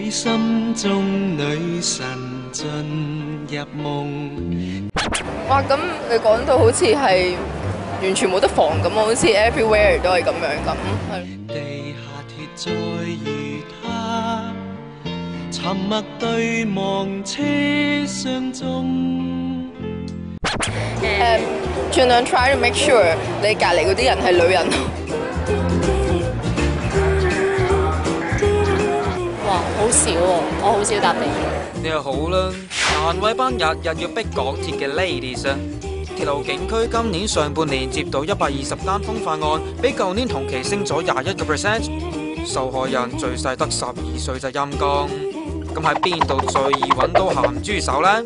俾心中女神進入夢。哇！咁你講到好似係完全冇得防咁，好似 everywhere 都係咁樣咁，係。地下鐵再遇他，沉默對望車廂中。盡量 try to make sure 你隔離嗰啲人係女人。哇，好少喎，我好少搭地鐵。你又好啦，難為班日日要逼港鐵嘅 ladies 啊！鐵路警區今年上半年接到120單風化案，比舊年同期升咗21%，受害人最細得12歲就陰公。咁喺邊度最易揾到鹹豬手呢？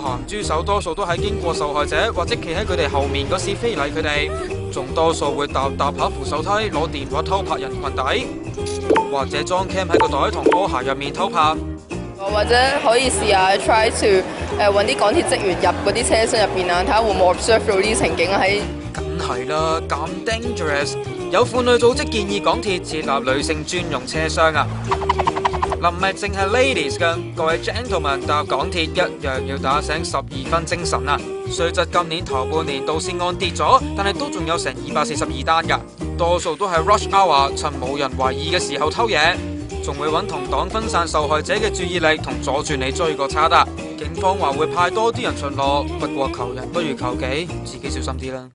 鹹豬手多數都喺經過受害者或者企喺佢哋後面嗰時非禮佢哋，仲多數會搭下扶手梯攞電話偷拍人裙底，或者裝 cam 喺個袋同波鞋入面偷拍。或者可以試下 try to 揾啲港鐵職員入嗰啲車廂入邊啊，睇下會唔會 observe 到呢啲情景喺。梗係啦，咁 dangerous， 有婦女組織建議港鐵設立女性專用車廂啊！嗱，唔係淨係 ladies 㗎，各位 gentlemen 搭港鐵一樣要打醒12分精神啊！雖則今年頭半年盜竊案跌咗，但係都仲有成242單㗎，多數都係 rush hour 趁冇人懷疑嘅時候偷嘢，仲會揾同黨分散受害者嘅注意力同阻住你追個差得。警方話會派多啲人巡邏，不過求人不如求己，自己小心啲啦。